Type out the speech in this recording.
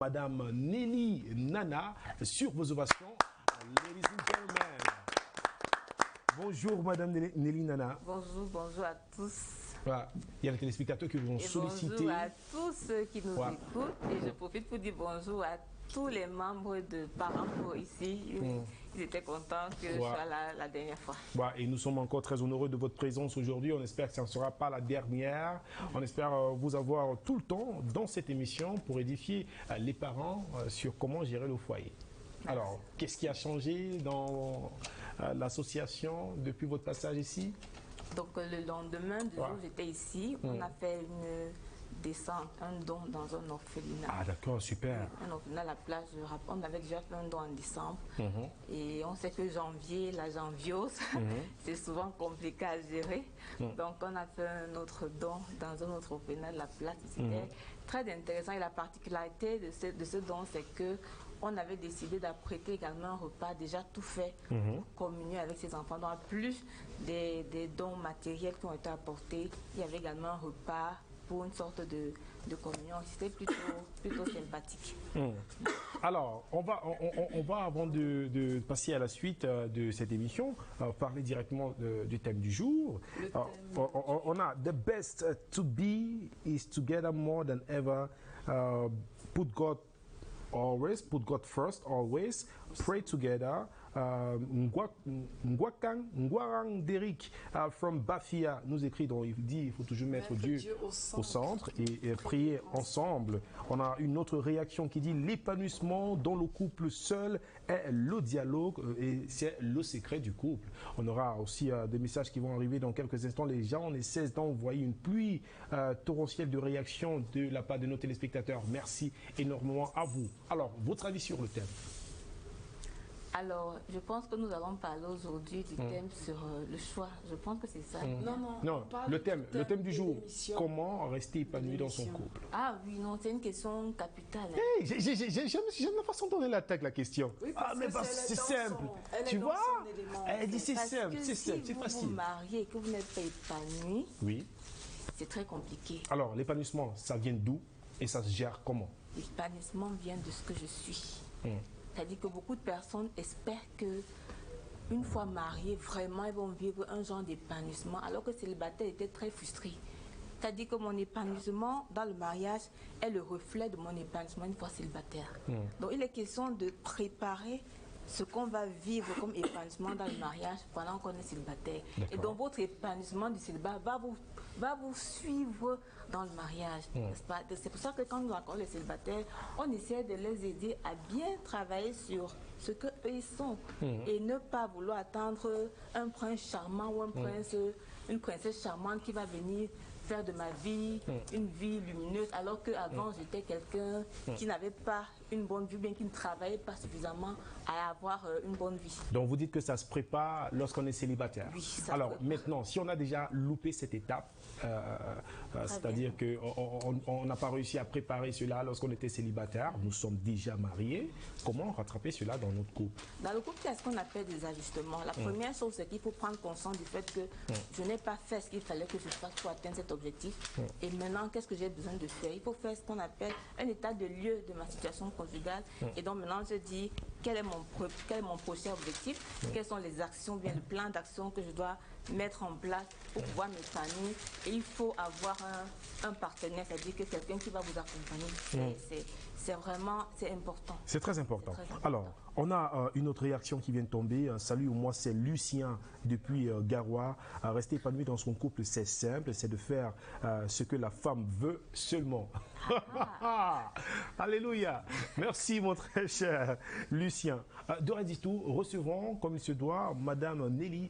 Madame Nelly Nana sur vos ovations. Ladies and gentlemen. Bonjour Madame Nelly Nana. Bonjour à tous. Voilà. Il y a les téléspectateurs qui vont solliciter. Bonjour à tous ceux qui nous écoutent. Et je profite pour dire bonjour à tous les membres de Parents ici. Ils étaient contents que je sois là la dernière fois. Et nous sommes encore très honoreux de votre présence aujourd'hui. On espère que ça ne sera pas la dernière. On espère vous avoir tout le temps dans cette émission pour édifier les parents sur comment gérer le foyer. Merci. Alors, qu'est-ce qui a changé dans l'association depuis votre passage ici? Donc, le lendemain du jour où j'étais ici, on a fait une descente, un don dans un orphelinat. Ah d'accord, super. Un orphelinat à la place de Rapport. On avait déjà fait un don en décembre. Et on sait que janvier, la janviose, c'est souvent compliqué à gérer. Donc on a fait un autre don dans un autre orphelinat de la place. C'était très intéressant. Et la particularité de ce don, c'est que on avait décidé d'apprêter également un repas déjà tout fait pour communier avec ces enfants. Donc, en plus des dons matériels qui ont été apportés, il y avait également un repas pour une sorte de communion. C'était plutôt sympathique. Alors, on va avant de passer à la suite de cette émission, parler directement du thème du jour. On a The best to be is together more than ever. Put God first, always. Pray together. Ngwarang Derek from Bafia nous écrit, donc il dit il faut toujours mettre Dieu au centre et prier ensemble. On a une autre réaction qui dit l'épanouissement dans le couple seul est le dialogue et c'est le secret du couple. On aura aussi des messages qui vont arriver dans quelques instants. Les gens essaient d'envoyer une pluie torrentielle de réactions de la part de nos téléspectateurs. Merci énormément à vous. Alors, votre avis sur le thème? Alors, je pense que nous allons parler aujourd'hui du thème sur le choix. Je pense que c'est ça. Non, le thème du jour. Comment rester épanoui dans son couple? Ah oui, non, c'est une question capitale. Hey, j'aime la façon dont elle attaque la question. Oui, mais c'est simple. Tu vois? Elle dit c'est simple, c'est facile. Si vous vous mariez et que vous n'êtes pas épanoui, c'est très compliqué. Alors, l'épanouissement, ça vient d'où et ça se gère comment? L'épanouissement vient de ce que je suis. C'est-à-dire que beaucoup de personnes espèrent que une fois mariés, vraiment, ils vont vivre un genre d'épanouissement, alors que célibataire était très frustré. C'est-à-dire que mon épanouissement dans le mariage est le reflet de mon épanouissement une fois célibataire. Donc, il est question de préparer ce qu'on va vivre comme épanouissement dans le mariage pendant qu'on est célibataire. Et donc, votre épanouissement du célibat va vous suivre dans le mariage. C'est pour ça que quand nous rencontrons les célibataires, on essaie de les aider à bien travailler sur ce qu'eux ils sont et ne pas vouloir attendre un prince charmant ou une princesse charmante qui va venir faire de ma vie une vie lumineuse, alors qu'avant j'étais quelqu'un qui n'avait pas une bonne vie, bien qui ne travaillait pas suffisamment à avoir une bonne vie. Donc vous dites que ça se prépare lorsqu'on est célibataire. Oui, ça alors maintenant, si on a déjà loupé cette étape, c'est-à-dire qu'on n'a pas réussi à préparer cela lorsqu'on était célibataire, nous sommes déjà mariés, comment rattraper cela dans notre couple? Dans le couple, il y a ce qu'on appelle des ajustements. La première chose, c'est qu'il faut prendre conscience du fait que je n'ai pas fait ce qu'il fallait que je fasse pour atteindre cet objectif. Et maintenant, qu'est-ce que j'ai besoin de faire? Il faut faire ce qu'on appelle un état de lieu de ma situation conjugale. Et donc maintenant, je dis quel est mon prochain objectif, quelles sont les actions, bien le plan d'action que je dois mettre en place pour pouvoir m'épanouir. Et il faut avoir un partenaire, c'est-à-dire que quelqu'un qui va vous accompagner. C'est important. C'est très important. Alors, on a une autre réaction qui vient de tomber. Salut, moi c'est Lucien depuis Garoua. Rester épanoui dans son couple, c'est simple, c'est de faire ce que la femme veut seulement. Alléluia. Merci mon très cher Lucien. Doréditou, recevons comme il se doit Madame Nelly.